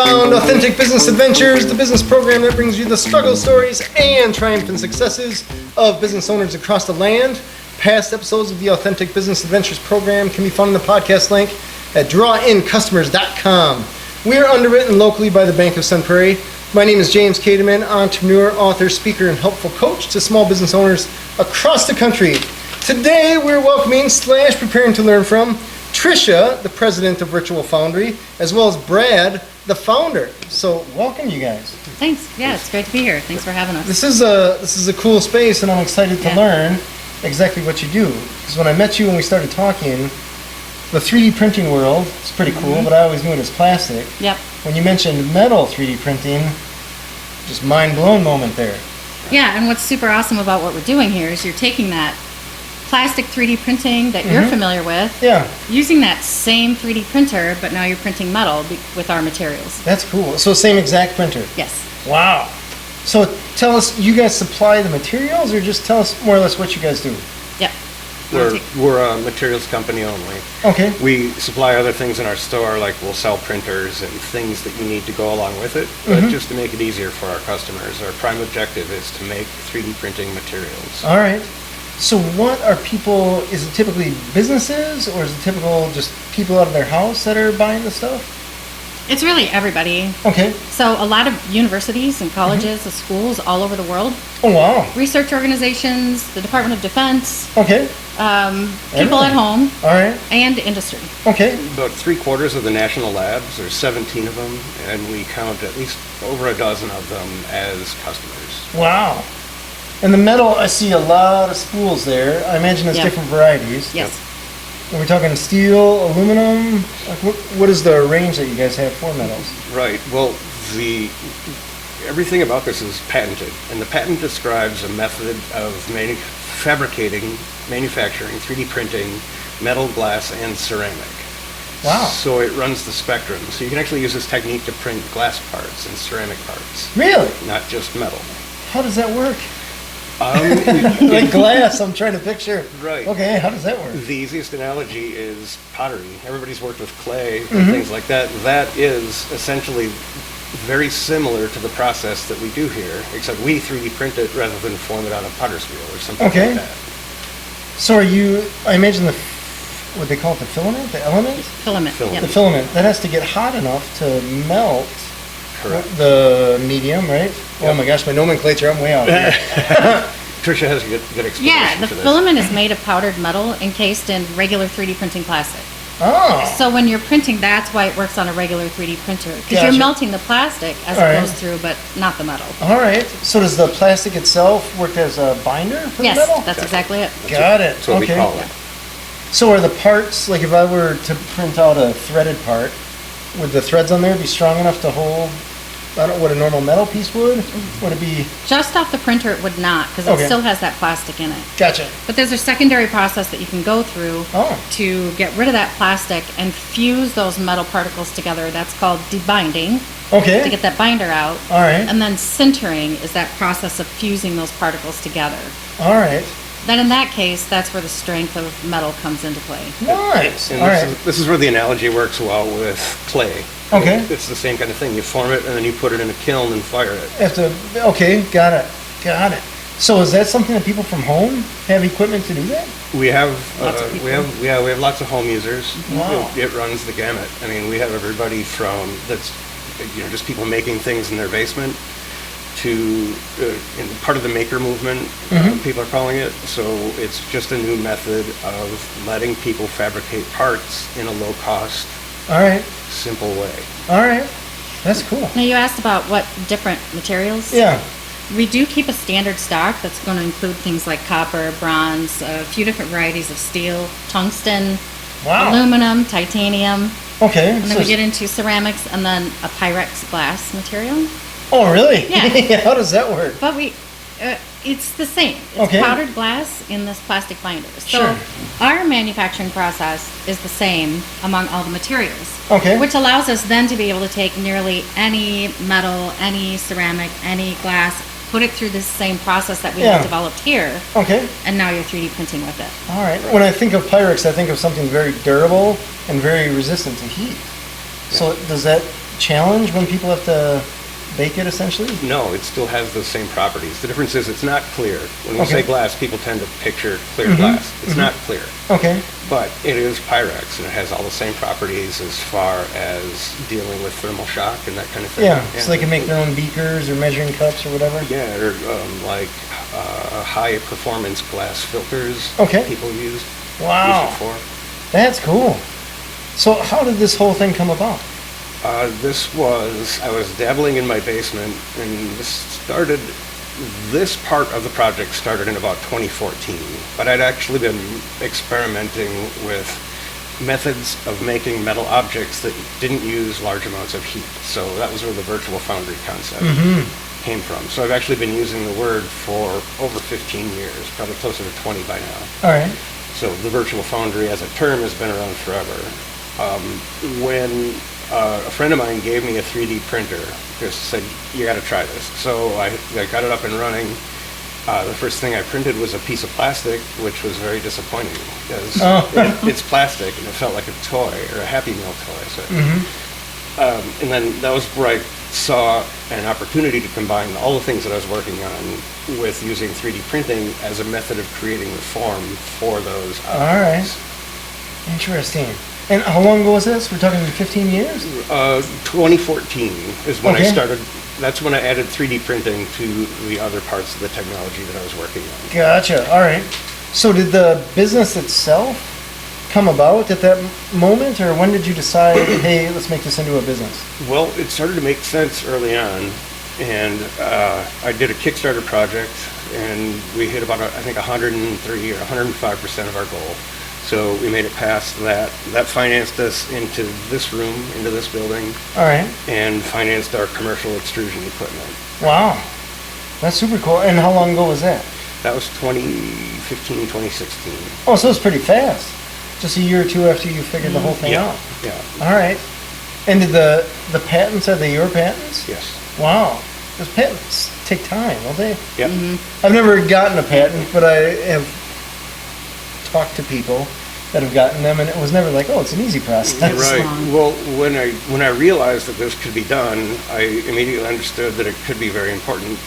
found Authentic Business Adventures, the business program that brings you the struggle stories and triumph and successes of business owners across the land. Past episodes of the Authentic Business Adventures program can be found in the podcast link at drawincustomers.com. We are underwritten locally by the Bank of Sun Prairie. My name is James Kademan, entrepreneur, author, speaker, and helpful coach to small business owners across the country. Today, we're welcoming / preparing to learn from Tricia, the president of Virtual Foundry, as well as Brad, the founder. So, welcome, you guys. Thanks. Yeah, it's great to be here. Thanks for having us. This is a cool space, and I'm excited to learn exactly what you do. Because when I met you and we started talking, the 3D printing world is pretty cool, but I always knew it as plastic. Yep. When you mentioned metal 3D printing, just mind-blown moment there. Yeah, and what's super awesome about what we're doing here is you're taking that plastic 3D printing that you're familiar with, using that same 3D printer, but now you're printing metal with our materials. That's cool. So same exact printer? Yes. Wow. So tell us, you guys supply the materials, or just tell us more or less what you guys do? Yep. We're a materials company only. Okay. We supply other things in our store, like we'll sell printers and things that you need to go along with it, but just to make it easier for our customers, our prime objective is to make 3D printing materials. All right. So what are people, is it typically businesses, or is it typical just people out of their house that are buying the stuff? It's really everybody. Okay. So a lot of universities and colleges and schools all over the world. Oh, wow. Research organizations, the Department of Defense. Okay. People at home. All right. And industry. Okay. About 3/4 of the national labs, there's 17 of them, and we count at least over a dozen of them as customers. Wow. And the metal, I see a lot of spools there. I imagine it's different varieties. Yes. Are we talking steel, aluminum? Like what is the range that you guys have for metals? Right. Well, everything about this is patented, and the patent describes a method of manufacturing, 3D printing, metal, glass, and ceramic. Wow. So it runs the spectrum. So you can actually use this technique to print glass parts and ceramic parts. Really? Not just metal. How does that work? Like glass, I'm trying to picture. Right. Okay, how does that work? The easiest analogy is pottery. Everybody's worked with clay and things like that. That is essentially very similar to the process that we do here, except we 3D print it rather than form it on a potter's wheel or something like that. So are you, I imagine what they call it, the filament, the element? Filament. The filament, that has to get hot enough to melt. Correct. The medium, right? Yep. Oh my gosh, my nomenclature, I'm way out here. Tricia has a good explanation. Yeah, the filament is made of powdered metal encased in regular 3D printing plastic. Oh. So when you're printing, that's why it works on a regular 3D printer. Because you're melting the plastic as it goes through, but not the metal. All right. So does the plastic itself work as a binder for the metal? Yes, that's exactly it. Got it. That's what we call it. So are the parts, like if I were to print out a threaded part, would the threads on there be strong enough to hold, I don't know, what a normal metal piece would? Would it be? Just off the printer, it would not, because it still has that plastic in it. Gotcha. But there's a secondary process that you can go through to get rid of that plastic and fuse those metal particles together. That's called debinding. Okay. To get that binder out. All right. And then sintering is that process of fusing those particles together. All right. Then in that case, that's where the strength of metal comes into play. Nice. And this is where the analogy works well with clay. Okay. It's the same kind of thing. You form it and then you put it in a kiln and fire it. Okay, got it. So is that something that people from home have equipment to do that? We have we have lots of home users. Wow. It runs the gamut. I mean, we have everybody from just people making things in their basement to part of the maker movement, people are calling it. So it's just a new method of letting people fabricate parts in a low cost, simple way. All right, that's cool. Now you asked about what different materials. Yeah. We do keep a standard stock that's going to include things like copper, bronze, a few different varieties of steel, tungsten, aluminum, titanium. Okay. And then we get into ceramics and then a Pyrex glass material. Oh, really? Yeah. How does that work? But it's the same. It's powdered glass in this plastic binder. So our manufacturing process is the same among all the materials. Okay. Which allows us then to be able to take nearly any metal, any ceramic, any glass, put it through this same process that we have developed here. Okay. And now you're 3D printing with it. All right. When I think of Pyrex, I think of something very durable and very resistant to heat. So does that challenge when people have to bake it, essentially? No, it still has those same properties. The difference is it's not clear. When we say glass, people tend to picture clear glass. It's not clear. Okay. But it is Pyrex, and it has all the same properties as far as dealing with thermal shock and that kind of thing. Yeah, so they can make their own beakers or measuring cups or whatever? Yeah, or high-performance glass filters people use. Wow. Use it for. That's cool. So how did this whole thing come about? I was dabbling in my basement, and this part of the project started in about 2014, but I'd actually been experimenting with methods of making metal objects that didn't use large amounts of heat. So that was where the virtual foundry concept came from. So I've actually been using the word for over 15 years, probably closer to 20 by now. All right. So the virtual foundry as a term has been around forever. When a friend of mine gave me a 3D printer, just said, you got to try this. So I got it up and running. The first thing I printed was a piece of plastic, which was very disappointing because it's plastic and it felt like a toy or a Happy Meal toy. So, and then that was where I saw an opportunity to combine all the things that I was working on with using 3D printing as a method of creating the form for those objects. All right. Interesting. And how long ago was this? We're talking 15 years? 2014 is when I started. That's when I added 3D printing to the other parts of the technology that I was working on. Gotcha. All right. So did the business itself come about at that moment, or when did you decide, hey, let's make this into a business? Well, it started to make sense early on, and I did a Kickstarter project, and we hit about, I think, 103 or 105% of our goal. So we made it past that. That financed us into this room, into this building. All right. And financed our commercial extrusion equipment. Wow. That's super cool. And how long ago was that? That was 2015, 2016. Oh, so it's pretty fast. Just a year or two after you figured the whole thing out. Yeah. All right. And did the patents, are they your patents? Yes. Wow. Those patents take time, don't they? Yep. I've never gotten a patent, but I have talked to people that have gotten them, and it was never like, oh, it's an easy process. Right. Well, when I realized that this could be done, I immediately understood that it could be very important.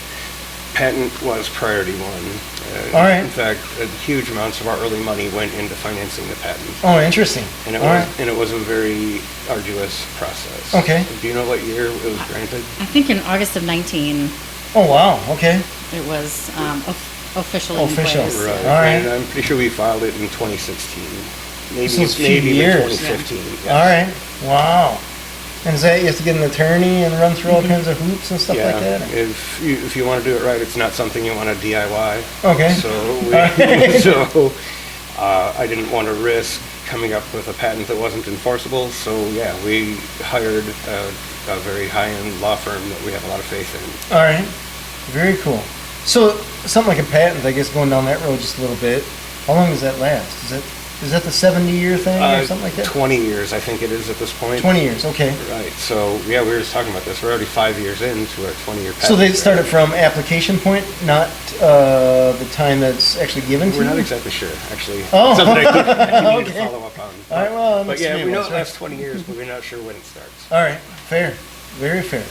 Patent was priority one. All right. In fact, huge amounts of our early money went into financing the patent. Oh, interesting. And it was a very arduous process. Okay. Do you know what year it was granted? I think in August of 19. Oh, wow. Okay. It was officially official. In place. Right. All right. And I'm pretty sure we filed it in 2016. Maybe years. 2015. Yes. All right. Wow. And is that you have to get an attorney and run through all kinds of hoops and stuff like that? If you want to do it right, it's not something you want to DIY. Okay. So I didn't want to risk coming up with a patent that wasn't enforceable. So yeah, we hired a very high-end law firm that we have a lot of faith in. All right. Very cool. So something like a patent, I guess, going down that road just a little bit. How long does that last? Is that the 70-year thing or something like that? 20 years, I think it is at this point. 20 years, okay. Right. So yeah, we were just talking about this. We're already 5 years into our 20-year patent. So they started from application point, not the time that's actually given to you? We're not exactly sure, actually. Oh. Something I need to follow up on. All right, well, but yeah, we know it lasts 20 years, but we're not sure when it starts. All right, fair, very fair.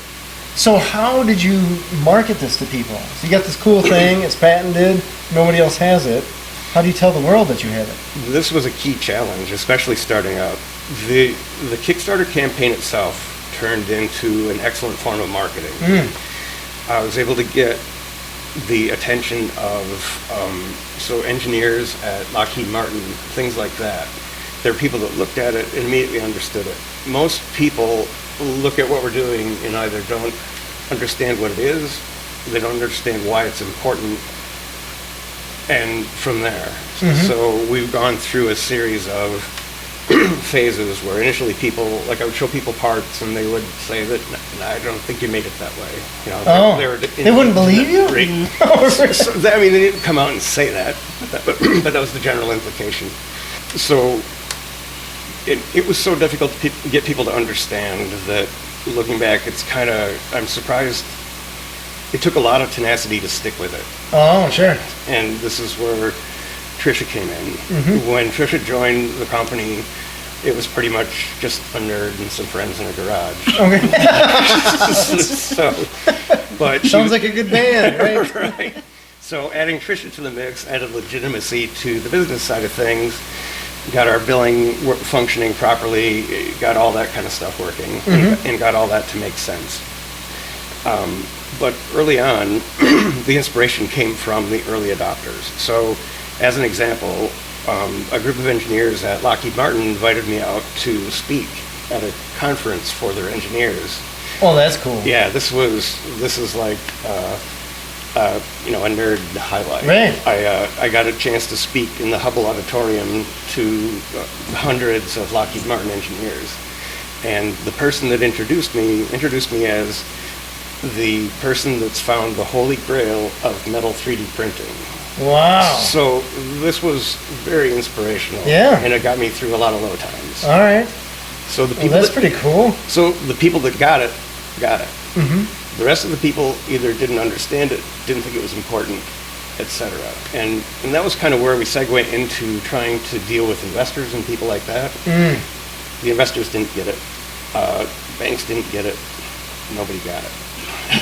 So how did you market this to people? So you got this cool thing, it's patented, nobody else has it. How do you tell the world that you have it? This was a key challenge, especially starting out. The Kickstarter campaign itself turned into an excellent form of marketing. I was able to get the attention of engineers at Lockheed Martin, things like that. There are people that looked at it and immediately understood it. Most people look at what we're doing and either don't understand what it is, they don't understand why it's important, and from there. So we've gone through a series of phases where initially people, like I would show people parts and they would say that, I don't think you made it that way. You know, they wouldn't believe you? I mean, they didn't come out and say that, but that was the general implication. So it was so difficult to get people to understand that looking back, it's kind of, I'm surprised. It took a lot of tenacity to stick with it. Oh, sure. And this is where Tricia came in. When Tricia joined the company, it was pretty much just a nerd and some friends in a garage. Okay. But sounds like a good band, right? Right. So adding Tricia to the mix added legitimacy to the business side of things, got our billing functioning properly, got all that kind of stuff working, and got all that to make sense. But early on, the inspiration came from the early adopters. So as an example, a group of engineers at Lockheed Martin invited me out to speak at a conference for their engineers. Oh, that's cool. Yeah, this is like a nerd highlight. Right. I got a chance to speak in the Hubble Auditorium to hundreds of Lockheed Martin engineers, and the person that introduced me as the person that's found the holy grail of metal 3D printing. Wow. So this was very inspirational. Yeah. And it got me through a lot of low times. All right. So the people that's pretty cool. So the people that got it. Mm-hmm. The rest of the people either didn't understand it, didn't think it was important, etc. And that was kind of where we segue into trying to deal with investors and people like that. The investors didn't get it. Banks didn't get it. Nobody got it.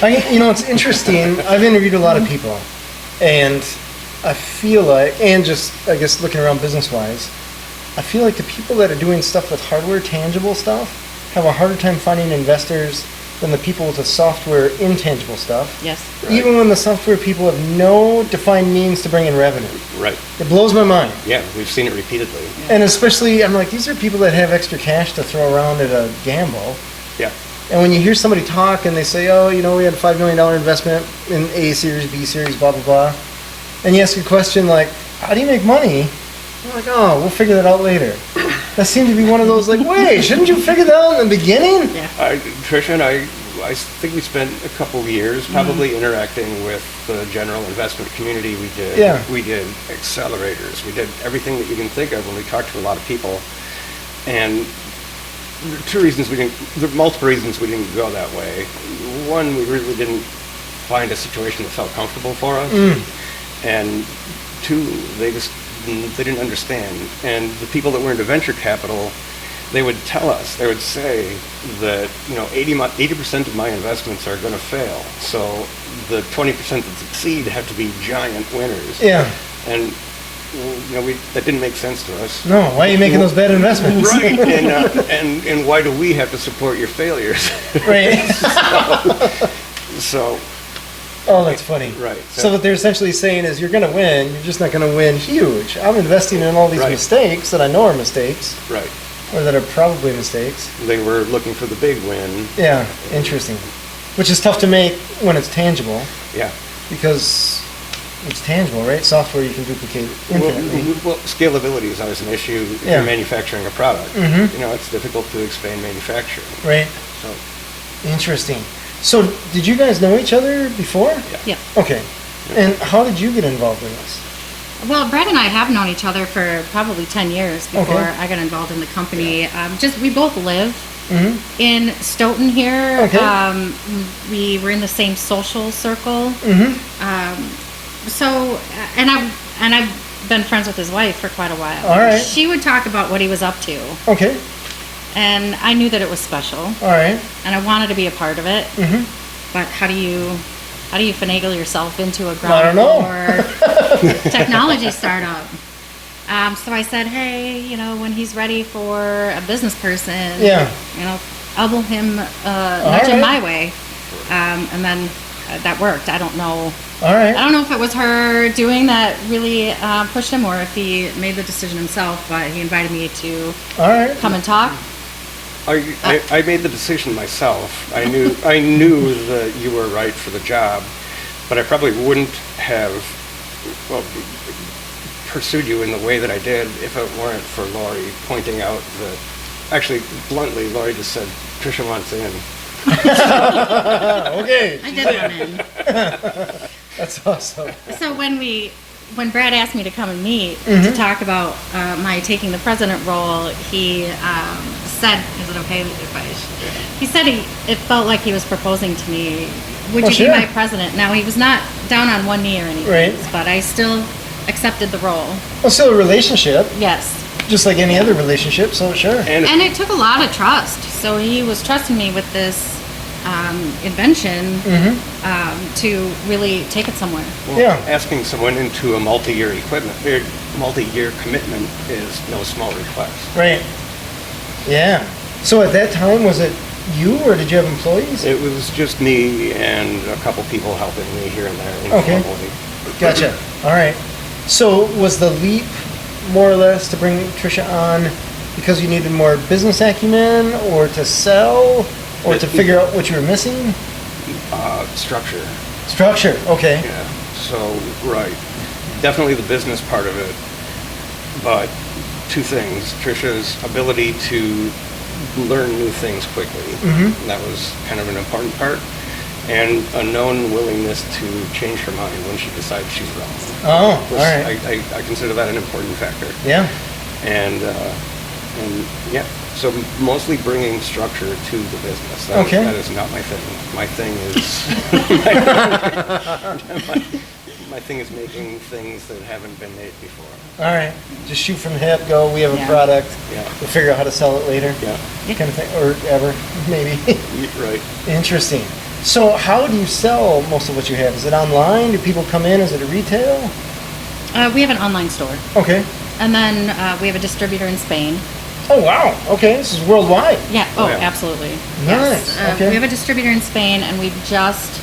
It's interesting. I've interviewed a lot of people, and I feel like, and just, I guess, looking around business-wise, I feel like the people that are doing stuff with hardware, tangible stuff, have a harder time finding investors than the people with the software, intangible stuff. Yes. Right. Even when the software people have no defined means to bring in revenue. Right. It blows my mind. Yeah, we've seen it repeatedly. Yeah. And especially, I'm like, these are people that have extra cash to throw around at a gamble. Yeah. And when you hear somebody talk and they say, oh, we had a $5 million investment in A series, B series, blah, blah, blah. And you ask a question like, how do you make money? I'm like, oh, we'll figure that out later. That seemed to be one of those like, wait, shouldn't you figure that out in the beginning? Yeah. Tricia and I think we spent a couple of years probably interacting with the general investment community. We did accelerators. We did everything that you can think of when we talked to a lot of people. And there are multiple reasons we didn't go that way. One, we really didn't find a situation that felt comfortable for us. And two, they didn't understand. And the people that were into venture capital, they would tell us, they would say that 80% of my investments are going to fail. So the 20% that succeed have to be giant winners. Yeah. And that didn't make sense to us. No, why are you making those bad investments? Right, and why do we have to support your failures? Right. So oh, that's funny. Right. So what they're essentially saying is you're going to win, you're just not going to win huge. I'm investing in all these mistakes that I know are mistakes. Right. Or that are probably mistakes. They were looking for the big win. Yeah, interesting. Which is tough to make when it's tangible. Yeah. Because it's tangible, right? Software you can duplicate infinitely. Well, scalability is always an issue if you're manufacturing a product. It's difficult to expand manufacturing. Right. So. Interesting. So, did you guys know each other before? Yeah. Okay. And how did you get involved in this? Well, Brad and I have known each other for probably 10 years before I got involved in the company. We both live in Stoughton here. Okay. We were in the same social circle. I've been friends with his wife for quite a while. All right. She would talk about what he was up to. Okay. And I knew that it was special. All right. And I wanted to be a part of it. But how do you finagle yourself into a ground floor technology startup? So I said, hey, when he's ready for a business person, elbow him, nudge him my way. And then that worked. I don't know. All right. I don't know if it was her doing that really pushed him or if he made the decision himself, but he invited me to come and talk. I made the decision myself. I knew that you were right for the job, but I probably wouldn't have pursued you in the way that I did if it weren't for Lori pointing out that, actually, bluntly, Lori just said, Tricia wants in. Okay. I did want in. That's awesome. So when Brad asked me to come and meet to talk about my taking the president role, he said, "Is it okay if I?" He said it felt like he was proposing to me, "Would you be my president?" Now he was not down on one knee or anything, but I still accepted the role. Well, still a relationship. Yes. just like any other relationship, so sure. And it took a lot of trust. So he was trusting me with this invention to really take it somewhere. Well, asking someone into a multi-year commitment is no small request. Right. Yeah. So at that time, was it you or did you have employees? It was just me and a couple people helping me here and there informally. Gotcha. All right. So was the leap more or less to bring Tricia on because you needed more business acumen or to sell or to figure out what you were missing? Structure. Structure, okay. Yeah. So, right. Definitely the business part of it. But two things. Tricia's ability to learn new things quickly. That was kind of an important part. And a known willingness to change her mind when she decides she's wrong. Oh, all right. I consider that an important factor. Yeah. And yeah, so mostly bringing structure to the business. That is not my thing. My thing is my thing is making things that haven't been made before. All right, just shoot from the hip. Go. We have a product. Yeah. We'll figure out how to sell it later. Yeah. Kind of thing, or ever, maybe. Right. Interesting. So, how do you sell most of what you have? Is it online? Do people come in? Is it a retail? We have an online store. Okay. And then we have a distributor in Spain. Oh, wow. Okay, this is worldwide. Yeah. Oh, yeah. Absolutely. Nice. Yes. Okay. We have a distributor in Spain, and we've just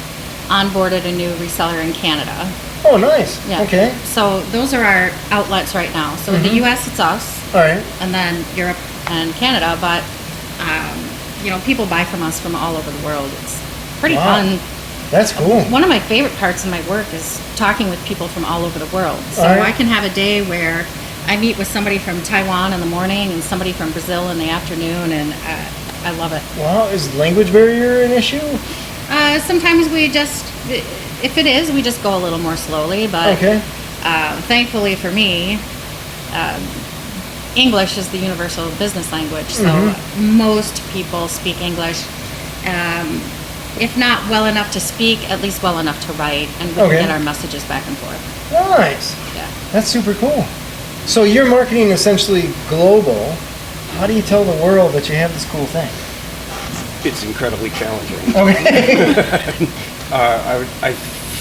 onboarded a new reseller in Canada. Oh, nice. Yeah. Okay. So those are our outlets right now. So in the U.S., it's us. All right. And then Europe and Canada. But, people buy from us from all over the world. It's pretty fun. That's cool. One of my favorite parts of my work is talking with people from all over the world. So All right. I can have a day where I meet with somebody from Taiwan in the morning and somebody from Brazil in the afternoon, and I love it. Wow, is language barrier an issue? Sometimes we just, if it is, we just go a little more slowly, but thankfully for me, English is the universal business language, so most people speak English. If not well enough to speak, at least well enough to write, and we can get our messages back and forth. Nice. Yeah. That's super cool. So your marketing essentially global. How do you tell the world that you have this cool thing? It's incredibly challenging. Okay. I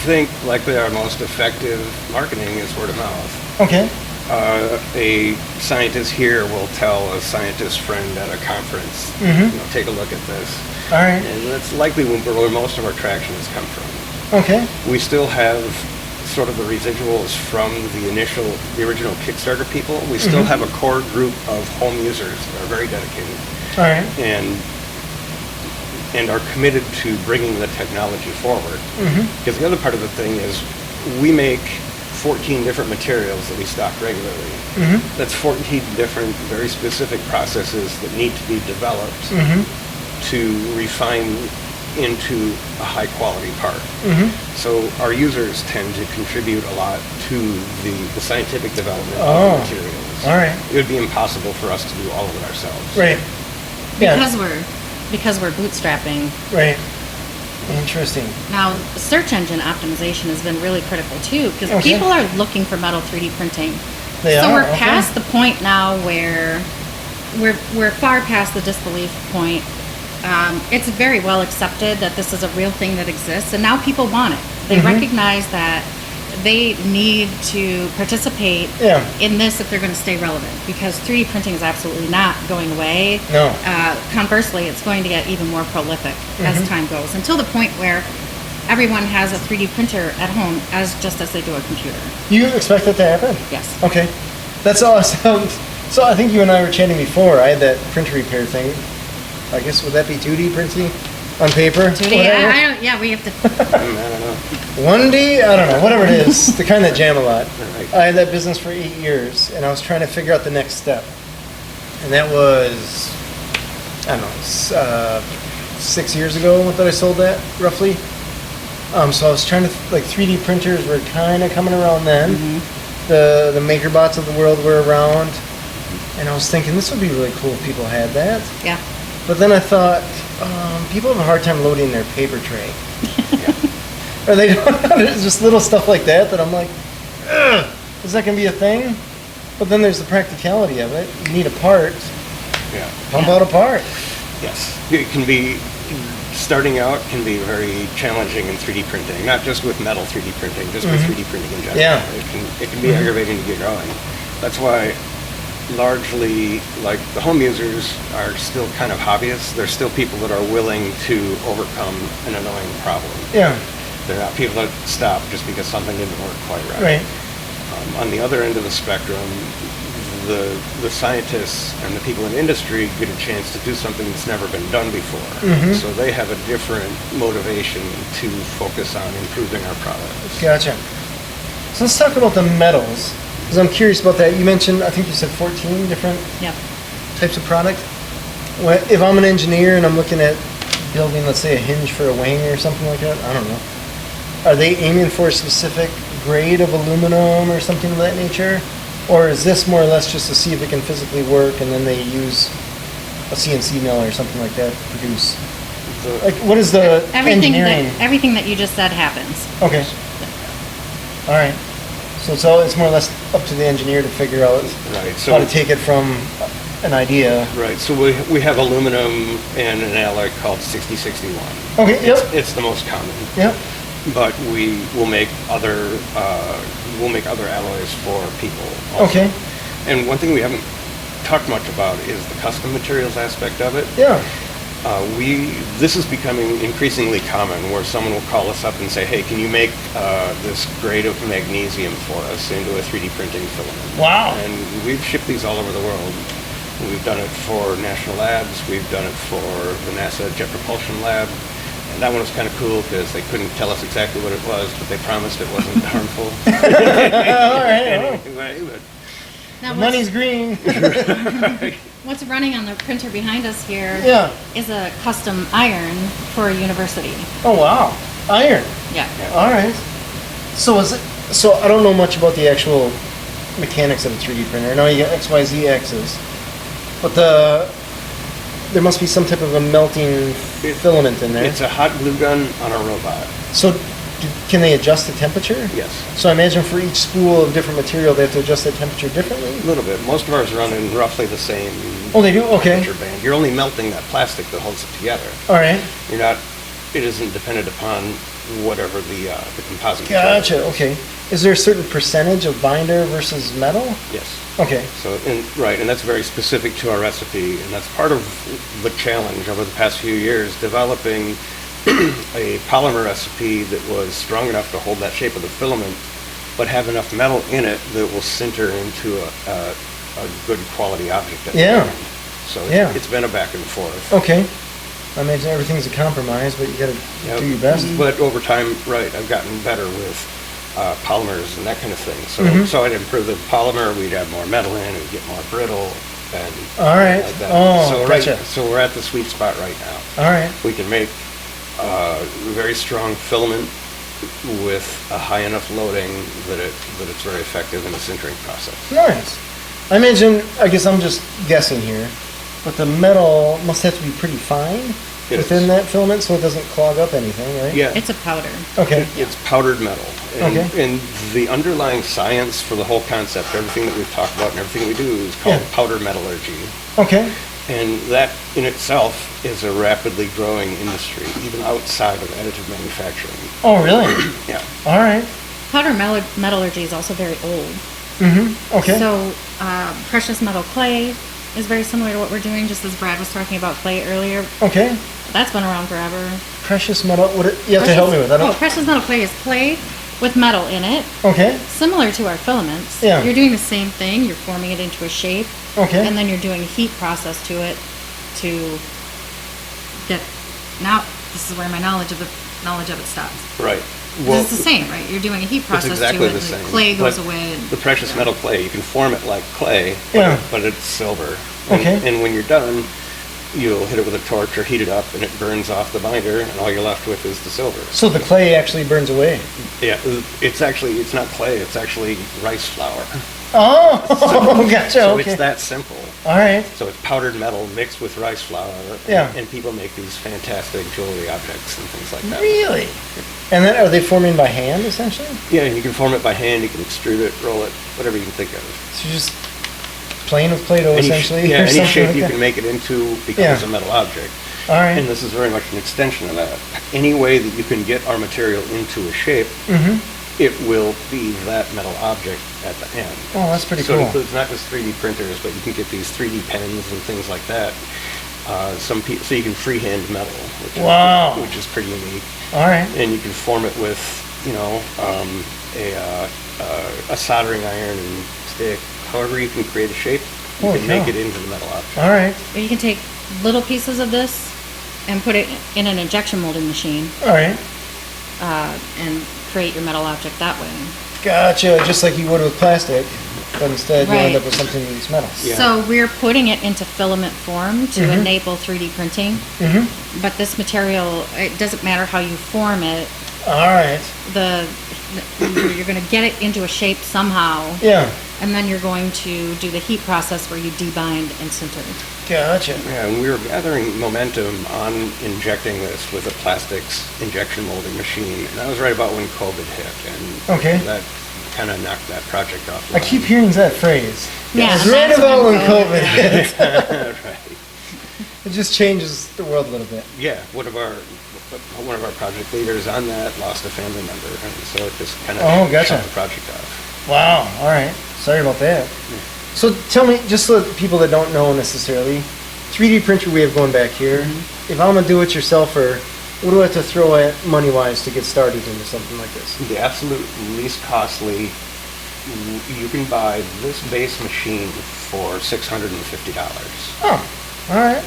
think likely our most effective marketing is word of mouth. Okay. A scientist here will tell a scientist friend at a conference, take a look at this. All right. And that's likely where most of our traction has come from. Okay. We still have sort of the residuals from the original Kickstarter people. We still have a core group of home users that are very dedicated. All right. And are committed to bringing the technology forward. Because the other part of the thing is we make 14 different materials that we stock regularly. That's 14 different, very specific processes that need to be developed to refine into a high quality part. So our users tend to contribute a lot to the scientific development of the materials. All right. It would be impossible for us to do all of it ourselves. Right. Because we're bootstrapping. Right. Interesting. Now, search engine optimization has been really critical too, because people are looking for metal 3D printing. So we're past the point now where we're far past the disbelief point. It's very well accepted that this is a real thing that exists, and now people want it. They recognize that they need to participate in this if they're going to stay relevant, because 3D printing is absolutely not going away. No. Conversely, it's going to get even more prolific as time goes, until the point where everyone has a 3D printer at home just as they do a computer. You expect that to happen? Yes. Okay. That's awesome. So I think you and I were chatting before. I had that printer repair thing. I guess, would that be 2D printing on paper? 2D? We have to. I don't know. 1D? I don't know. Whatever it is. The kind that jam a lot. Right. I had that business for 8 years, and I was trying to figure out the next step. And that was, I don't know, 6 years ago that I sold that, roughly. So I was trying to, 3D printers were kind of coming around then. The MakerBots of the world were around. And I was thinking, this would be really cool if people had that. Yeah. But then I thought, people have a hard time loading their paper tray. Or they don't, just little stuff like that I'm like, ugh, is that going to be a thing? But then there's the practicality of it. You need a part. Yeah. Pump out a part. Yes. It can be, starting out can be very challenging in 3D printing, not just with metal 3D printing, just with 3D printing in general. Yeah. It can be aggravating to get going. That's why largely, like, the home users are still kind of hobbyists. They're still people that are willing to overcome an annoying problem. Yeah. They're not people that stop just because something didn't work quite right. Right. On the other end of the spectrum, the scientists and the people in industry get a chance to do something that's never been done before. So they have a different motivation to focus on improving our products. Gotcha. So let's talk about the metals, because I'm curious about that. You mentioned, I think you said 14 different Yep. types of product. If I'm an engineer and I'm looking at building, let's say, a hinge for a wing or something like that, I don't know. Are they aiming for a specific grade of aluminum or something of that nature? Or is this more or less just to see if it can physically work, and then they use a CNC mill or something like that to produce? Like, what is the engineering? Everything that you just said happens. Okay. All right. So it's more or less up to the engineer to figure out how to take it from an idea. Right. So we have aluminum and an alloy called 6061. Okay. Yep. It's the most common. Yep. But we will make other alloys for people also. Okay. And one thing we haven't talked much about is the custom materials aspect of it. Yeah. This is becoming increasingly common, where someone will call us up and say, hey, can you make this grade of magnesium for us into a 3D printing filament? Wow. And we've shipped these all over the world. We've done it for national labs. We've done it for the NASA Jet Propulsion Lab. And that one was kind of cool because they couldn't tell us exactly what it was, but they promised it wasn't harmful. All right. Anyway, but Now, money's green. what's running on the printer behind us here is Yeah. a custom iron for a university. Oh wow. Iron. Yeah. All right. So So I don't know much about the actual mechanics of a 3D printer. I know you got XYZ axis, but there must be some type of a melting filament in there. it's a hot glue gun on a robot. So can they adjust the temperature? Yes. So I imagine for each spool of different material, they have to adjust that temperature differently? A little bit. Most of ours run in roughly the same Oh, they do? Okay. temperature band. You're only melting that plastic that holds it together. All right. You're not. It isn't dependent upon whatever the composite. material Gotcha. is. Okay. Is there a certain percentage of binder versus metal? Yes. Okay. So, and that's very specific to our recipe, and that's part of the challenge over the past few years, developing a polymer recipe that was strong enough to hold that shape of the filament, but have enough metal in it that will sinter into a good quality object at the end. So it's been a back and forth. Okay. I imagine everything's a compromise, but you got to do your best. But over time, I've gotten better with polymers and that kind of thing. So I'd improve the polymer, we'd add more metal in, it'd get more brittle, and all right. like that. Oh, gotcha. So we're at the sweet spot right now. All right. We can make very strong filament with a high enough loading that it's very effective in the sintering process. Nice. I imagine, I guess I'm just guessing here, but the metal must have to be pretty fine within that filament so it doesn't clog up anything, right? Yeah. It's a powder. Okay. It's powdered metal. And, Okay. and the underlying science for the whole concept, everything that we've talked about and everything we do is called powder metallurgy. Okay. And that in itself is a rapidly growing industry, even outside of additive manufacturing. Oh, really? Yeah. All right. Powder metallurgy is also very old. Mm-hmm. Okay. So precious metal clay is very similar to what we're doing, just as Brad was talking about clay earlier. Okay. That's been around forever. Precious metal, you have to help me with that. Precious metal clay is clay with metal in it, Okay. similar to our filaments. Yeah. You're doing the same thing. You're forming it into a shape. Okay. And then you're doing a heat process to it to get. Now, this is where my knowledge of it stops. Right. It's the same, right? You're doing a heat process exactly to it. the same. Clay goes But away. And, the precious metal clay, you can form it like clay, but it's silver. Okay. And when you're done, you'll hit it with a torch or heat it up, and it burns off the binder, and all you're left with is the silver. So the clay actually burns away? Yeah, it's not clay, it's actually rice flour. Oh, gotcha. So Okay. it's that simple. All right. So it's powdered metal mixed with rice flour, Yeah. and people make these fantastic jewelry objects and things like that. Really? And then are they forming by hand, essentially? Yeah, and you can form it by hand, you can extrude it, roll it, whatever you can think of. So you just playing with Play-Doh, essentially. Yeah, or any something shape like you that? can make it into becomes a metal object. All right. And this is very much an extension of that. Any way that you can get our material into a shape, it will be that metal object at the end. Oh, that's pretty So cool. it includes not just 3D printers, but you can get these 3D pens and things like that. So you can freehand metal, which is pretty unique. All right. And you can form it with, a soldering iron and stick. However you can create a shape, you can make it into the metal object. All right. Or you can take little pieces of this and put it in an injection molding machine. All right. And create your metal object that way. Gotcha. Just like you would with plastic, but instead you end Right. up with something that's metal. Yeah. So we're putting it into filament form to enable 3D printing. But this material, it doesn't matter how you form it, All right. you're going to get it into a shape somehow. Yeah. And then you're going to do the heat process where you debind and sinter. Gotcha. Yeah, and we were gathering momentum on injecting this with a plastics injection molding machine. And that was right about when COVID hit. And that kind of knocked that project off. I keep hearing that phrase. Yeah, It's right that's about when when COVID hit. Right. It just changes the world a little bit. Yeah, one of our project leaders on that lost a family member, and so it just kind of shut the project off. Wow. All right. Sorry about that. So tell me, just so that people that don't know necessarily, 3D printer we have going back here. If I'm a do-it-yourselfer, what do I have to throw at money-wise to get started into something like this? The absolute least costly, you can buy this base machine for $650. Oh, all right.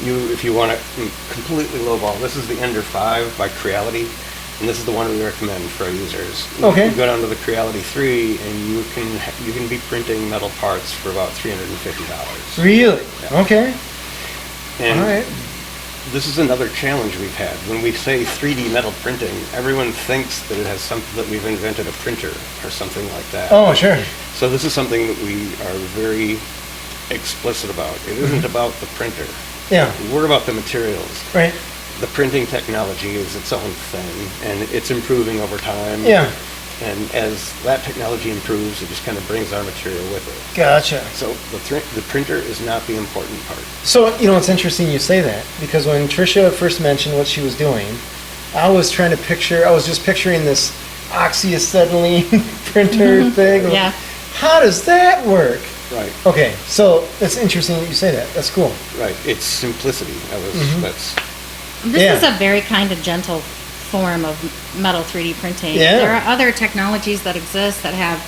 If you want to completely lowball, this is the Ender 5 by Creality, and this is the one we recommend for our users. Okay. You go down to the Creality 3, and you can be printing metal parts for about $350. Really? Yeah. Okay. And all right. this is another challenge we've had. When we say 3D metal printing, everyone thinks that it has something, that we've invented a printer or something like that. Oh, sure. So this is something that we are very explicit about. It isn't about the printer. Yeah. We're about the materials. Right. The printing technology is its own thing, and it's improving over time. Yeah. And as that technology improves, it just kind of brings our material with it. Gotcha. So the printer is not the important part. So, it's interesting you say that, because when Tricia first mentioned what she was doing, I was just picturing this oxyacetylene printer thing. Yeah. How does that work? Right. Okay, so it's interesting that you say that. That's cool. Right. It's simplicity. That's This is a very kind of gentle form of metal 3D printing. Yeah. There are other technologies that exist that have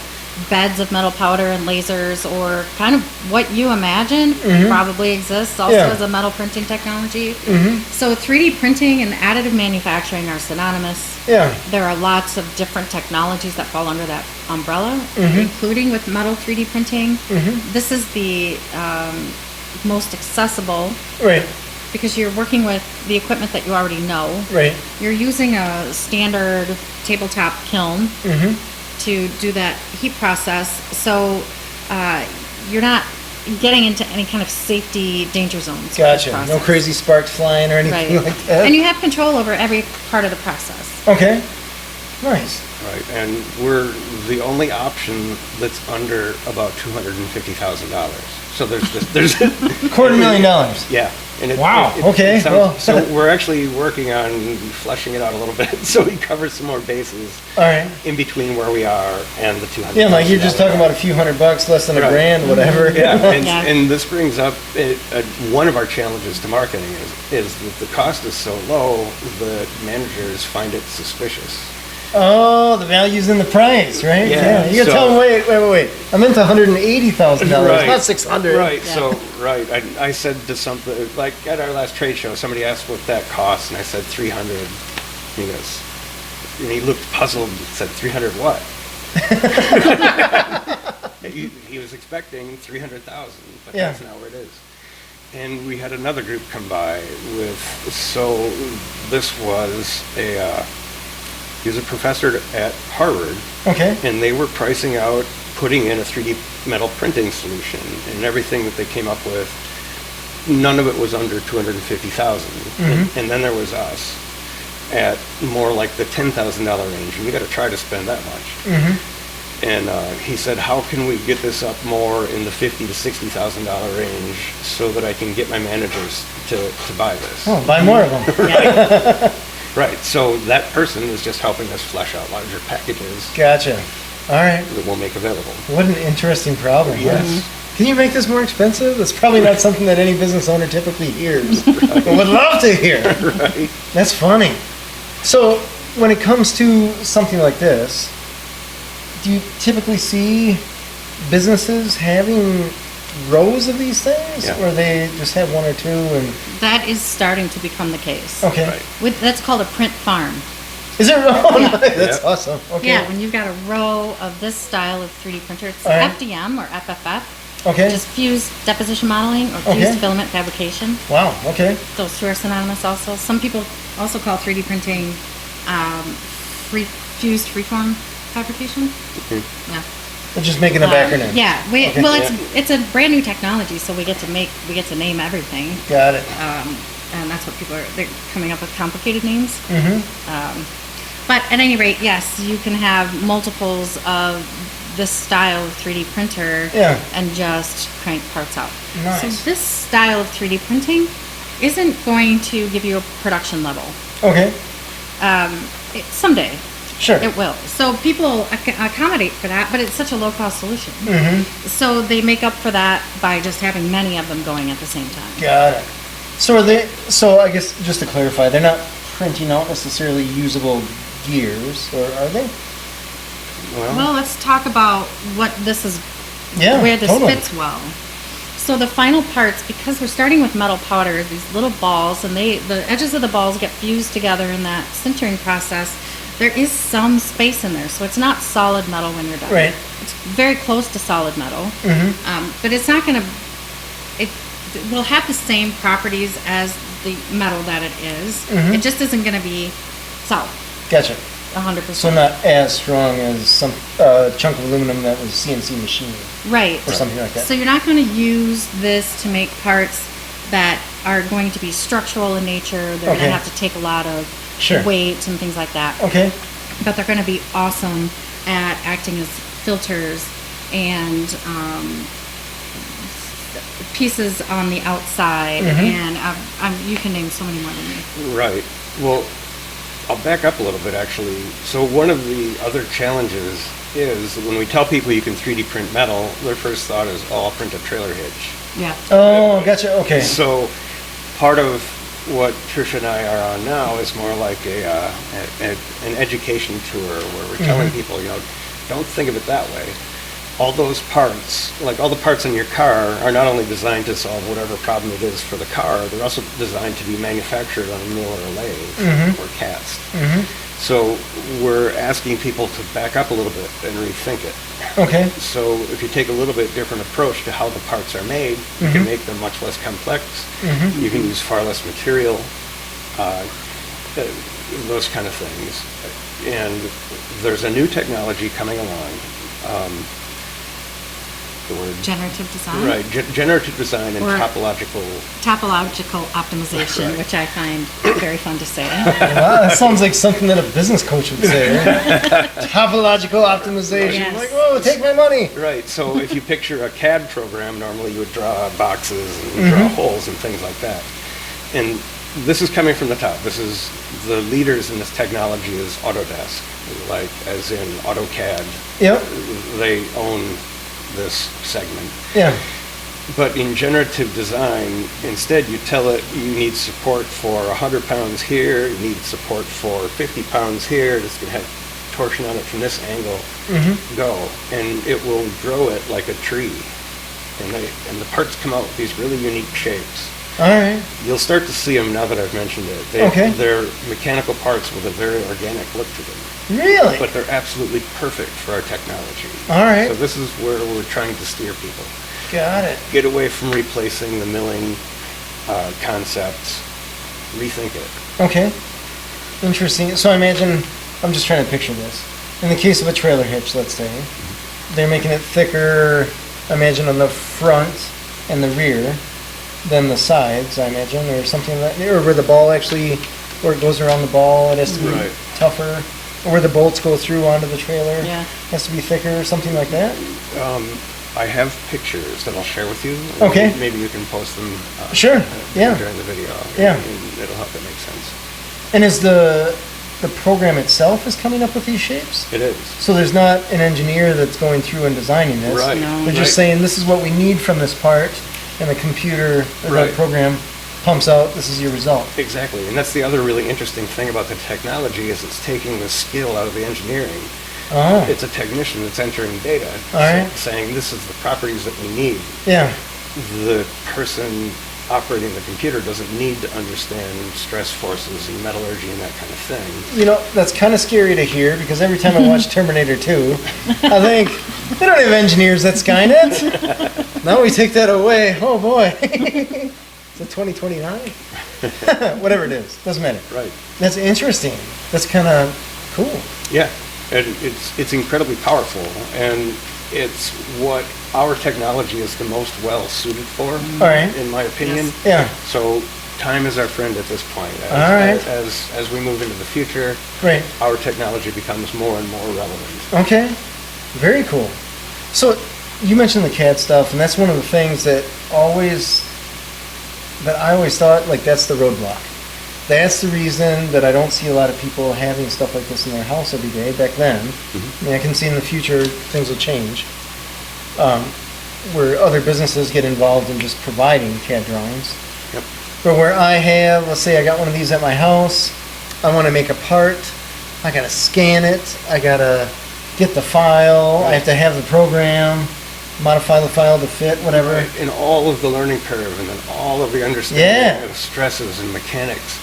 beds of metal powder and lasers, or kind of what you imagine probably exists also as a metal printing technology. So 3D printing and additive manufacturing are synonymous. Yeah. There are lots of different technologies that fall under that umbrella, including with metal 3D printing. This is the most accessible. Right. Because you're working with the equipment that you already know. Right. You're using a standard tabletop kiln to do that heat process, so you're not getting into any kind of safety danger zones. with this Gotcha. process. No crazy sparks flying or anything like that. And you have control over every part of the process. Okay. Nice. right. And we're the only option that's under about $250,000. So there's $250,000. Yeah. And Wow, okay, well. So we're actually working on fleshing it out a little bit so we cover some more bases All right. in between where we are and the $200,000. Yeah, like you're just talking about a few $100, less than Right. $1,000, whatever. Yeah, and, Yeah. and this brings up one of our challenges to marketing is that the cost is so low that managers find it suspicious. Oh, the value's in the price, right? Yeah, You gotta so- tell them, wait. I'm into $180,000, Right. not $600. Right. Yeah. So right, I said to something like at our last trade show, somebody asked what that cost, and I said 300. He goes, and he looked puzzled and said 300 what? he was expecting 300,000, but Yeah. that's not where it is. And we had another group come by so this was he was a professor at Harvard. Okay. And they were pricing out putting in a 3D metal printing solution, and everything that they came up with, none of it was under $250,000. And then there was us at more like the $10,000 range, and you got to try to spend that much. And he said, how can we get this up more in the $50,000 to $60,000 range so that I can get my managers to buy this? Oh, buy more of them. Right. So that person is just helping us flesh out larger packages. Gotcha. All right. That we'll make available. What an interesting problem. Yes. Can you make this more expensive? That's probably not something that any business owner typically hears, but would love to hear. Right. That's funny. So when it comes to something like this, do you typically see businesses having rows of these things? Yeah. Or they just have one or two? And That is starting to become the case. okay. Right. That's called a print farm. Is it wrong? Yeah. That's Yeah. awesome. Okay. Yeah, when you've got a row of this style of 3D printer, it's All right. FDM or FFF. Okay. Just fused deposition modeling or fused Okay. filament fabrication. Wow. Okay. Those two are synonymous also. Some people also call 3D printing fused freeform fabrication. Yeah. We're just making up acronyms. Yeah. Okay. Well, it's a brand new technology, so we get to name everything. Got it. And that's what they're coming up with complicated names. Mm-hmm. But at any rate, yes, you can have multiples of this style of 3D printer Yeah. and just crank parts out. Nice. So this style of 3D printing isn't going to give you a production level. Okay. Someday Sure. it will. So people accommodate for that, but it's such a low-cost solution. Mm-hmm. So they make up for that by just having many of them going at the same time. Got it. So are they? So I guess just to clarify, they're not printing out necessarily usable gears, or are they? Well, let's talk about what this is, Yeah. where this totally. fits well. So the final parts, because we're starting with metal powder, these little balls, and the edges of the balls get fused together in that sintering process. There is some space in there, so it's not solid metal when you're done. Right. It's very close to solid metal, Mm-hmm. but it's not going to. It will have the same properties as the metal that it is. Mhm. It just isn't going to be solid, Gotcha. 100%. So not as strong as some chunk of aluminum that was CNC machined. Right. Or something like that. So you're not going to use this to make parts that are going to be structural in nature. They're going Okay. to have to take a lot of Sure. weight and things like that. Okay. But they're going to be awesome at acting as filters and pieces on the outside. Mhm. And you can name so many more than me. Right. Well, I'll back up a little bit, actually. So one of the other challenges is when we tell people you can 3D print metal, their first thought is, oh, I'll print a trailer hitch. Yeah. Oh, gotcha. Okay. So part of what Tricia and I are on now is more like an education tour where we're telling people, don't think of it that way. All those parts, like all the parts in your car, are not only designed to solve whatever problem it is for the car, they're also designed to be manufactured on a mill or a lathe or cast. So we're asking people to back up a little bit and rethink it. Okay. So if you take a little bit different approach to how the parts are made, you can make them much less complex. You can use far less material, those kind of things. And there's a new technology coming along. The word Generative design. right, generative design and Or- topological. Topological optimization, Right. which I find very fun to say. Wow, that sounds like something that a business coach would say. Right? Topological optimization. Yes. Like, whoa, take my money. Right. So if you picture a CAD program, normally you would draw boxes and draw holes and things like that. And this is coming from the top. This is the leaders in this technology is Autodesk, like as in AutoCAD. Yep. They own this segment. Yeah. But in generative design, instead you tell it you need support for 100 pounds here, you need support for 50 pounds here, it's going to have torsion on it from this angle, go. And it will grow it like a tree. And the parts come out with these really unique shapes. All right. You'll start to see them now that I've mentioned it. Okay. They're mechanical parts with a very organic look to them. Really? But they're absolutely perfect for our technology. All right. So this is where we're trying to steer people. Got it. Get away from replacing the milling concepts. Rethink it. Okay. Interesting. So I imagine, I'm just trying to picture this. In the case of a trailer hitch, let's say, they're making it thicker, I imagine, on the front and the rear than the sides, I imagine, or something like that. Or where the ball actually, where it goes around the ball, it has to be Right. tougher. Or where the bolts go through onto the trailer? Yeah. Has to be thicker or something like that? I have pictures that I'll share with you. Okay. Maybe you can post them. Sure, yeah. During the video. Yeah. And it'll help it make sense. And is the program itself is coming up with these shapes? It is. So there's not an engineer that's going through and designing this. Right. No. They're just saying, this is what we need from this part, and the computer, or Right. the program pumps out, this is your result. Exactly. And that's the other really interesting thing about the technology is it's taking the skill out of the engineering. Oh, It's a technician that's entering data, All right. saying this is the properties that we need. yeah. The person operating the computer doesn't need to understand stress forces and metallurgy and that kind of thing. You know, that's kind of scary to hear, because every time I watch Terminator 2, I think, they don't have engineers at Skynet. Now we take that away. Oh, boy. Is it 2029? Whatever it is. Doesn't matter. Right. That's interesting. That's kind of cool. Yeah. And it's incredibly powerful, and it's what our technology is the most well suited for, All right. in my opinion. Yes. Yeah. So time is our friend at this point. All right. As we move into the future, Great. our technology becomes more and more relevant. Okay. Very cool. So you mentioned the CAD stuff, and that's one of the things that I always thought, like, that's the roadblock. That's the reason that I don't see a lot of people having stuff like this in their house every day back then. I mean, I can see in the future things will change, where other businesses get involved in just providing CAD drawings. Yep. But where I have, let's say I got one of these at my house, I want to make a part, I got to scan it, I got to get the file, I have to have the program, modify the file to fit, whatever. In all of the learning curve, and then all of the understanding of stresses and mechanics,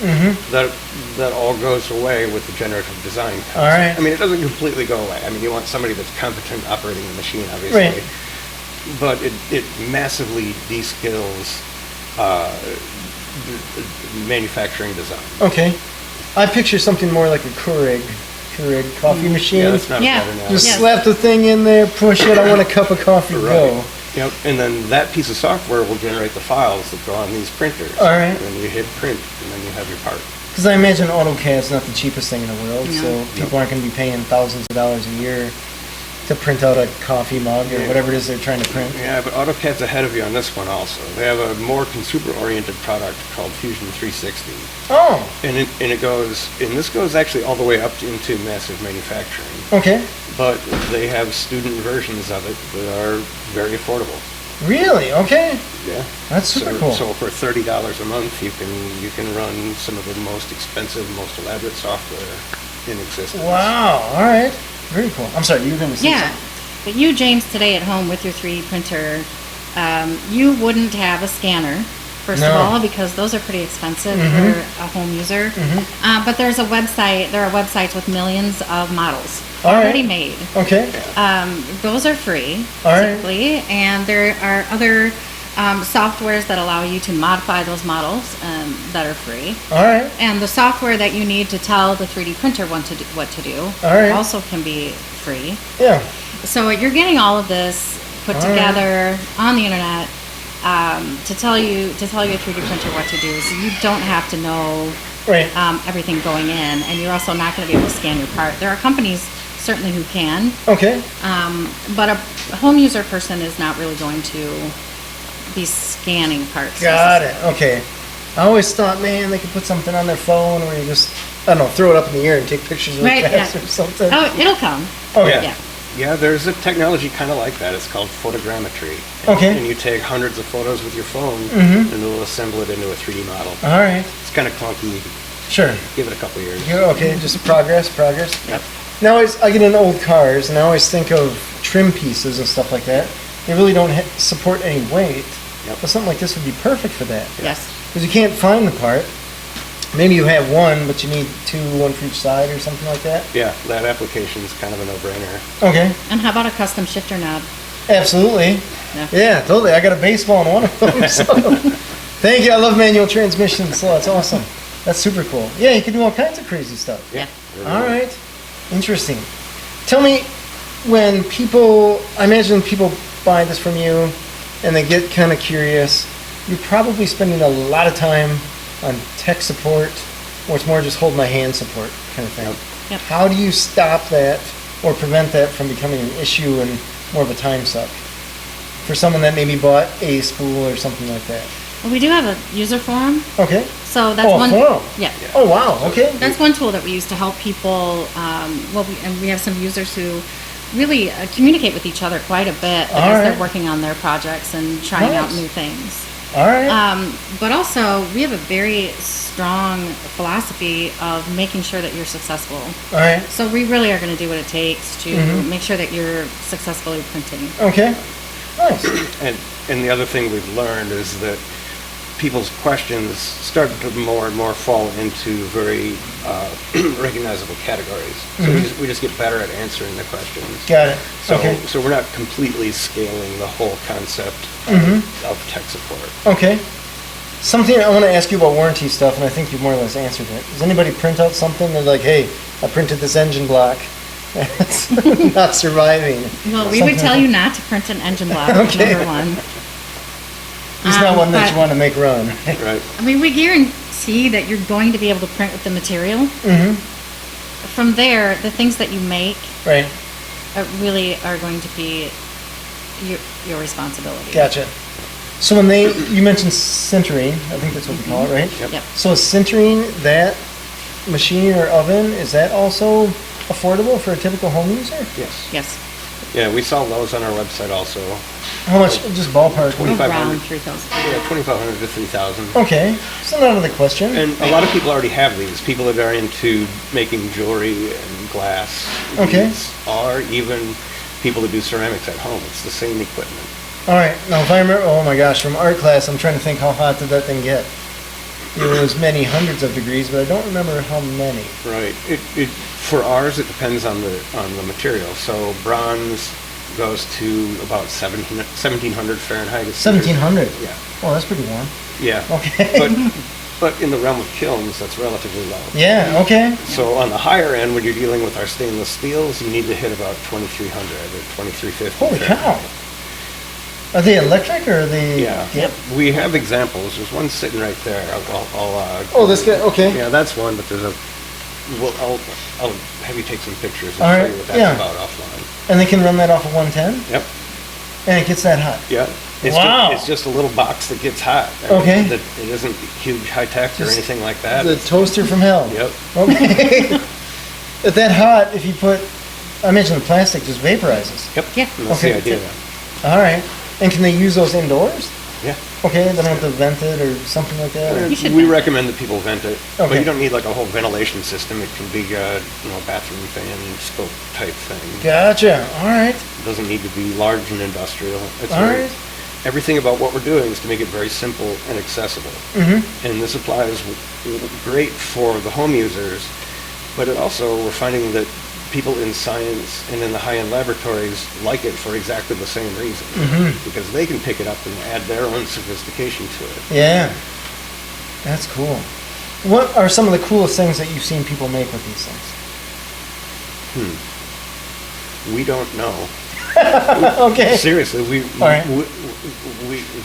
that all goes away with the generative design. All right. I mean, it doesn't completely go away. I mean, you want somebody that's competent operating the machine, obviously. Right. But it massively de-skills manufacturing design. Okay. I picture something more like a Keurig coffee machine. Yeah, that's not Yeah. a bad analogy. Just Yes. slap the thing in there, push it, I want a cup of coffee, go. Right. Yep. And then that piece of software will generate the files that go on these printers. All right. And then you hit print, and then you have your part. Because I imagine AutoCAD's not the cheapest thing in the world, No. so people aren't going to be paying thousands of dollars a year to print out a coffee mug or Yeah. whatever it is they're trying to print. Yeah, but AutoCAD's ahead of you on this one also. They have a more consumer-oriented product called Fusion 360. Oh, And this goes actually all the way up into massive manufacturing. okay. But they have student versions of it that are very affordable. Really? Okay. Yeah. That's super cool. So for $30 a month, you can run some of the most expensive, most elaborate software in existence. Wow. All right. Very cool. I'm sorry, you were going to say Yeah, something. but you, James, today at home with your 3D printer, you wouldn't have a scanner, first of No. all, because those are pretty expensive for a home user. But there are websites with millions of models All right. already made. Okay. Those are free, All right. typically, and there are other softwares that allow you to modify those models that are free. All right. And the software that you need to tell the 3D printer what to do All right. also can be free. Yeah. So you're getting all of this put All together on the internet to tell your 3D printer what to do. So you don't have to know Right. everything going in, and you're also not going to be able to scan your part. There are companies certainly who can, Okay. but a home user person is not really going to be scanning parts. Got it. Okay. I always thought, man, they could put something on their phone where you just, I don't know, throw it up in the air and take pictures really Right, fast yeah. or something. Oh, it'll come. Okay. Yeah. Yeah, there's a technology kind of like that. It's called photogrammetry. Okay. And you take hundreds of photos with your phone, and it'll assemble it into a 3D model. All right. It's kind of clunky. Sure. Give it a couple years. You're okay. Just progress. Yep. Now I get in old cars, and I always think of trim pieces and stuff like that. They really don't support any weight. Yep. But something like this would be perfect for that. Yes. Because you can't find the part. Maybe you have one, but you need two, one for each side or something like that. Yeah, that application is kind of a no-brainer. Okay. And how about a custom shifter knob? Absolutely. Yeah. Yeah, totally. I got a baseball in one of them. So. Thank you. I love manual transmissions, so that's awesome. That's super cool. Yeah, you can do all kinds of crazy stuff. Yeah. All right. Interesting. Tell me, when people, I imagine people buy this from you and they get kind of curious, you're probably spending a lot of time on tech support, or it's more just hold my hand support kind of thing. Yep. How do you stop that or prevent that from becoming an issue and more of a time suck for someone that maybe bought a spool or something like that? Well, we do have a user forum. Okay. So that's Oh, a one. forum. Yeah. Oh, wow. Okay. That's one tool that we use to help people. And we have some users who really communicate with each other quite a bit because they're working on their projects and trying out new things. All right. But also, we have a very strong philosophy of making sure that you're successful. All right. So we really are going to do what it takes to make sure that you're successfully printing. Okay. Nice. And the other thing we've learned is that people's questions start to more and more fall into very recognizable categories. So we just get better at answering the questions. Got it. So, Okay. so we're not completely scaling the whole concept of tech support. Okay. Something I want to ask you about warranty stuff, and I think you've more or less answered it. Does anybody print out something they're like, hey, I printed this engine block. It's not surviving. Well, we would tell you not to print an engine block, Okay. number one. It's not one that but- you want to make run. Right. I mean, we guarantee that you're going to be able to print with the material. From there, the things that you make Right. really are going to be your responsibility. Gotcha. So when you mentioned sintering, I think that's what we call it, right? Yep. Yep. So is sintering, that machine or oven, is that also affordable for a typical home user? Yes. Yes. Yeah, we sell those on our website also. How much, just ballpark? 2,500. Around 3,000. Yeah, 2,500 to 3,000. Okay, so not out of the question. And a lot of people already have these. People that are into making jewelry and glass Okay. beads, or even people that do ceramics at home. It's the same equipment. All right, now if I remember, oh my gosh, from art class, I'm trying to think how hot did that thing get? It was many hundreds of degrees, but I don't remember how many. Right. For ours, it depends on the material. So bronze goes to about 1,700 Fahrenheit. 1,700? Yeah. Oh, that's pretty warm. Yeah. Okay. But in the realm of kilns, that's relatively low. Yeah, okay. So on the higher end, when you're dealing with our stainless steels, you need to hit about 2,300 or 2,350. Holy Fahrenheit. cow. Are they electric or are they? Yeah. Yep. We have examples. There's one sitting right there. Oh, this guy, okay. Yeah, that's one, but there's a... Well, I'll have you take some pictures and All show right, you what that's yeah. about offline. And they can run that off of 110? Yep. And it gets that hot? Yeah. It's Wow. It's just a little box that gets hot. I mean, Okay. It isn't huge high tech or Just anything like that. The toaster from hell? Yep. Okay. At that hot, if you put, I mentioned the plastic just vaporizes. Yep. Yeah. And that's Okay. the idea. All right. And can they use those indoors? Yeah. Okay, they don't have to vent it or something like that? or- You should We vent. recommend that people vent it, but Okay. you don't need like a whole ventilation system. It can be a bathroom fan scope type thing. Gotcha. All right. It doesn't need to be large and industrial. It's All right. Everything about what we're doing is to make it very simple and accessible. Mm-hmm. And this applies great for the home users, but it also, we're finding that people in science and in the high-end laboratories like it for exactly the same reason. Because they can pick it up and add their own sophistication to it. Yeah. That's cool. What are some of the coolest things that you've seen people make with these things? We don't know. Okay. Seriously, All right. we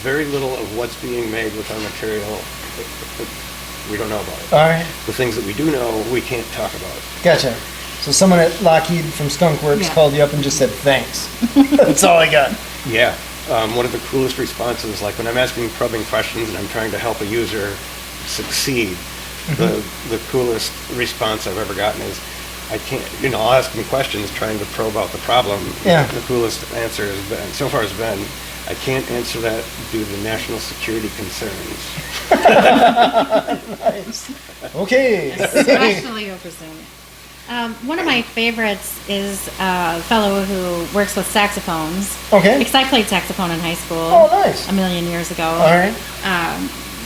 very little of what's being made with our material, we don't know about it. All right. The things that we do know, we can't talk about. Gotcha. So someone at Lockheed from Skunk Works Yeah. called you up and just said, thanks. That's all I got. Yeah. One of the coolest responses, like when I'm asking probing questions and I'm trying to help a user succeed, the coolest response I've ever gotten is, I can't, I'll ask them questions trying to probe out the problem. Yeah. The coolest answer so far has been, I can't answer that due to national security concerns. Nice. Okay. Especially over Zoom. One of my favorites is a fellow who works with saxophones. Okay. Because I played saxophone in high school. Oh, nice. A million years ago. All right.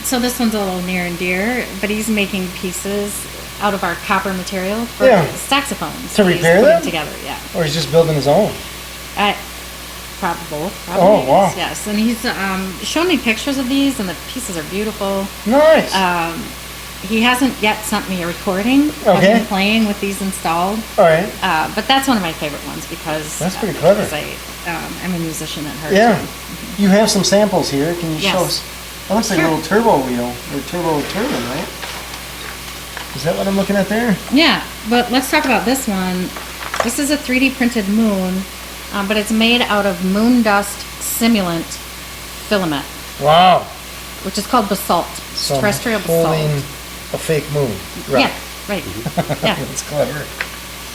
So this one's a little near and dear, but he's making pieces out of our copper material for Yeah. saxophones. To He's repair putting them? together, yeah. Or he's just building his own. Probably. Oh, wow. Yes, and he's shown me pictures of these, and the pieces are beautiful. Nice. He hasn't yet sent me a recording of Okay. him playing with these installed. All right. But that's one of my favorite ones because That's pretty clever. Because I am a musician at heart. Yeah. too. You have some samples here. Can you Yes. show us? That looks like Sure. a little turbo wheel or turbo turbine, right? Is that what I'm looking at there? Yeah, but let's talk about this one. This is a 3D printed moon, but it's made out of moon dust simulant filament, Wow. which is called basalt. So I'm Terrestrial holding basalt. a fake moon. Yeah, right. Yeah. That's clever.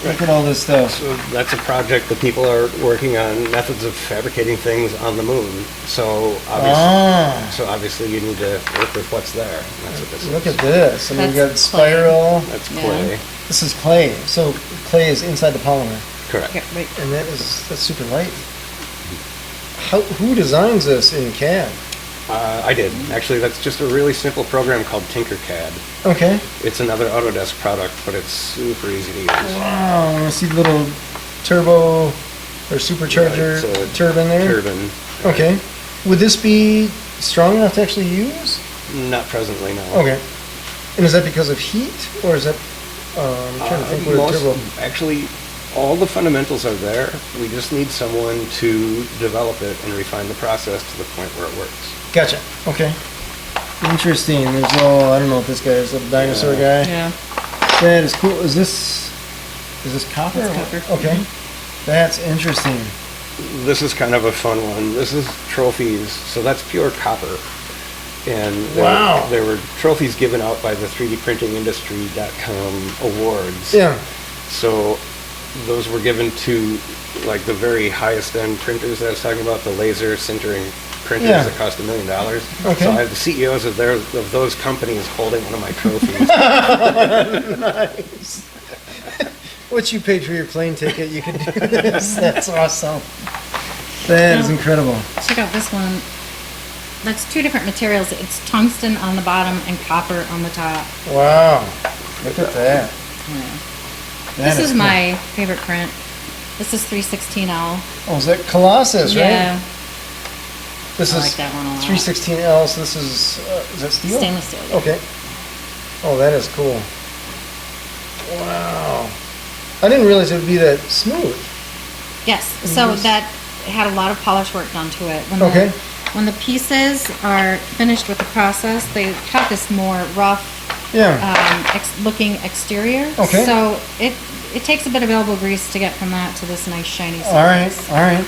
Look at all this stuff. So that's a project that people are working on methods of fabricating things on the moon. So obviously you need to work with what's there. That's what this Look is. at this. I mean, you got That's spiral. That's Yeah. clay. This is clay. So clay is inside the polymer. Correct. Yeah, right. And that's super light. Who designs this in CAD? I did. Actually, that's just a really simple program called Tinkercad. Okay. It's another Autodesk product, but it's super easy to use. Wow, I see the little turbo or supercharger Right, so turbine there. Turbine. Okay. Would this be strong enough to actually use? Not presently, no. Okay. And is that because of heat, or is that? I'm trying to think what a turbo. Actually, all the fundamentals are there. We just need someone to develop it and refine the process to the point where it works. Gotcha. Okay. Interesting. There's I don't know if this guy is a dinosaur guy. Yeah. That is cool. Is this copper? That's or what? copper. Okay. That's interesting. This is kind of a fun one. This is trophies, so that's pure copper. And there were trophies given out by the 3dprintingindustry.com awards. Yeah. So those were given to like the very highest end printers that I was talking about, the laser sintering printers Yeah. that cost $1 million. Okay. So I have the CEOs of those companies holding one of my trophies. Nice. What you paid for your plane ticket, you could do this. That's awesome. That is incredible. Check out this one. That's two different materials. It's tungsten on the bottom and copper on the top. Wow. Look at that. That This is cool. my favorite print. This is 316L. Oh, is that Colossus, right? Yeah, This I is like that one a lot. 316L, so this is that steel? Stainless steel. Yeah. Okay. Oh, that is cool. Wow. I didn't realize it would be that smooth. Yes, so that had a lot of polish work done to it. Okay. When the pieces are finished with the process, they have this more rough Yeah. looking exterior. Okay. So it takes a bit of elbow grease to get from that to this nice shiny surface. All right. All right.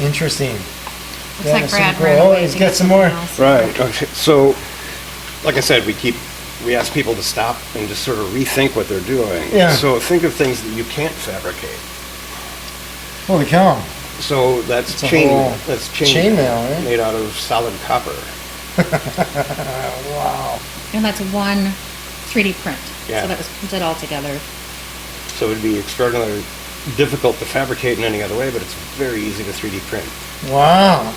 Interesting. Looks That like is Brad super ran cool. away Oh, he's to got get some something more. else. Right. Okay. So, like I said, we ask people to stop and just sort of rethink what they're doing. Yeah. So think of things that you can't fabricate. Holy cow. So that's It's a whole chainmail, right? made out of solid copper. Wow. And that's one 3D print. Yeah. So that was printed all together. So it'd be extraordinarily difficult to fabricate in any other way, but it's very easy to 3D print. Wow.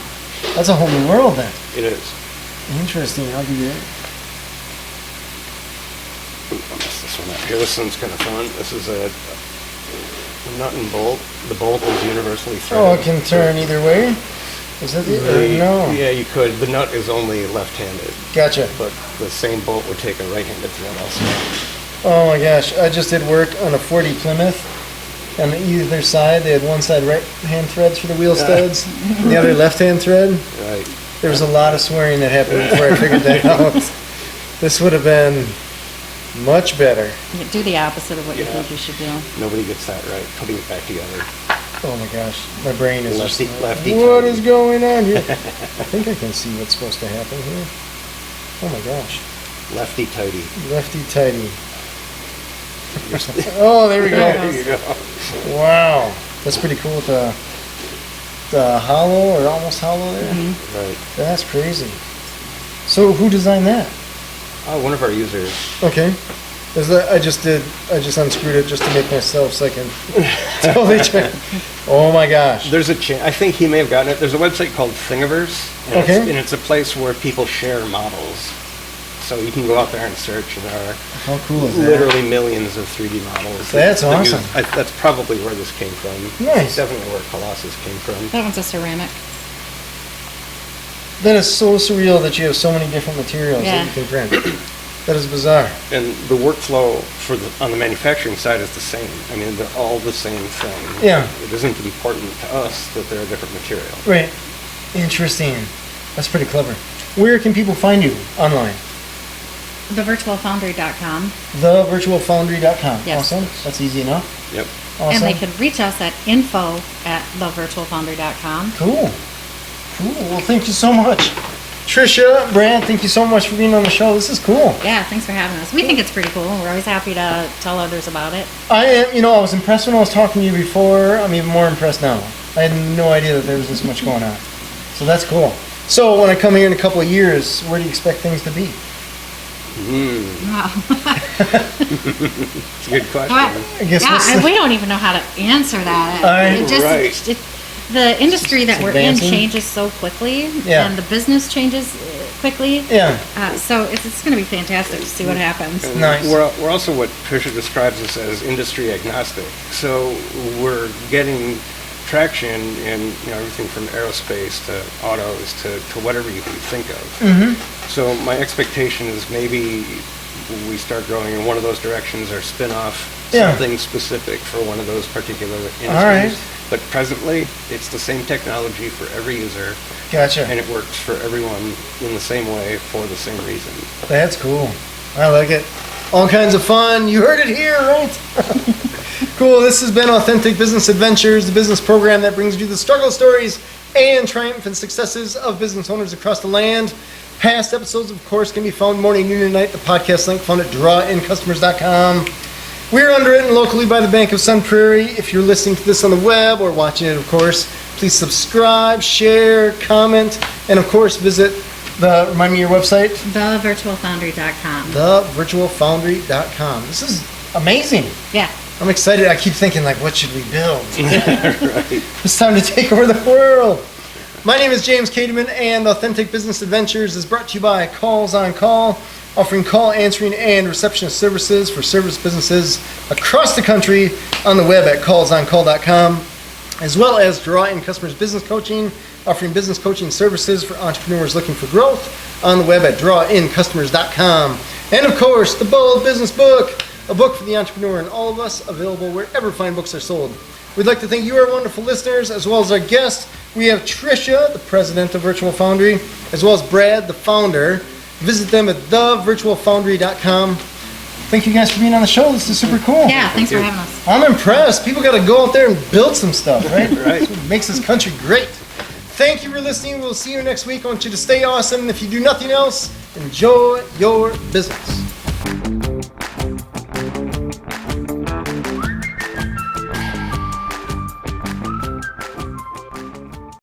That's a whole new world then. It is. Interesting. I'll give you that. Ooh, I messed this one up here. This one's kind of fun. This is a nut and bolt. The bolt is universally threaded. Oh, it can turn either way? Is that it? Or no? Yeah, you could. The nut is only left-handed, Gotcha. but the same bolt would take a right-handed thread also. Oh my gosh. I just did work on a 40 Plymouth. On either side, they had one side right-hand threads for the wheel studs, and the other left-hand thread. Right. There was a lot of swearing that happened before I figured that out. This would have been much better. You do the opposite of what you Yeah. think you should do. Nobody gets that right. Putting it back together. Oh my gosh, my brain is Lefty- just lefty what tighty. is going on here? I think I can see what's supposed to happen here. Oh my gosh, Lefty tighty. lefty tighty. Oh, there we go. There you go. Wow, that's pretty cool with the hollow or almost hollow there. Right. That's crazy. So who designed that? One of our users. Okay. Is that I just unscrewed it just to make myself so I can totally try. Oh my gosh. There's I think he may have gotten it. There's a website called Thingiverse. And Okay. it's a place where people share models. So you can go out there and search, and there are How cool is that? literally millions of 3D models. That's that use- awesome. that's probably where this came from. Nice. It's definitely where Colossus came from. That one's a ceramic. That is so surreal that you have so many different materials Yeah. that you can print. That is bizarre. And the workflow on the manufacturing side is the same. I mean, they're all the same thing. Yeah. It isn't important to us that they're a different material. Right. Interesting. That's pretty clever. Where can people find you online? thevirtualfoundry.com. Thevirtualfoundry.com. Yes. Awesome. That's easy enough. Yep. Awesome. And they can reach us at info@thevirtualfoundry.com. Cool. Well, thank you so much. Tricia, Brad, thank you so much for being on the show. This is cool. Yeah, thanks for having us. We think it's pretty cool. We're always happy to tell others about it. I was impressed when I was talking to you before. I'm even more impressed now. I had no idea that there was this much going on. So that's cool. So when I come here in a couple of years, where do you expect things to be? Wow. It's a good question. I guess We don't even know how to answer that. The industry that we're in changes so quickly, and the business changes quickly. Yeah. So it's going to be fantastic to see what happens. And nice. We're also what Tricia describes us as industry agnostic. So we're getting traction in everything from aerospace to autos to whatever you can think of. Mm-hmm. So my expectation is maybe we start growing in one of those directions or spin off something specific for one of those particular industries. All right. But presently, it's the same technology for every user. Gotcha. And it works for everyone in the same way for the same reason. That's cool. I like it. All kinds of fun. You heard it here, right? Cool. This has been Authentic Business Adventures, the business program that brings you the struggle stories and triumphant successes of business owners across the land. Past episodes, of course, can be found morning, noon, and night. The podcast link found at drawincustomers.com. We're underwritten locally by the Bank of Sun Prairie. If you're listening to this on the web or watching it, of course, please subscribe, share, comment, and of course, visit remind me your website? Thevirtualfoundry.com. Thevirtualfoundry.com. This is amazing. Yeah. I'm excited. I keep thinking, what should we build? Right. It's time to take over the world. My name is James Kademan, and Authentic Business Adventures is brought to you by Calls on Call, offering call answering and receptionist services for service businesses across the country on the web at callsoncall.com, as well as Draw In Customers Business Coaching, offering business coaching services for entrepreneurs looking for growth on the web at drawincustomers.com. And of course, the Bold Business Book, a book for the entrepreneur and all of us, available wherever fine books are sold. We'd like to thank you, our wonderful listeners, as well as our guests. We have Tricia, the president of Virtual Foundry, as well as Brad, the founder. Visit them at thevirtualfoundry.com. Thank you guys for being on the show. This is super cool. Yeah, thanks for having us. I'm impressed. People got to go out there and build some stuff, right? Right. That's what makes this country great. Thank you for listening. We'll see you next week. I want you to stay awesome. And if you do nothing else, enjoy your business.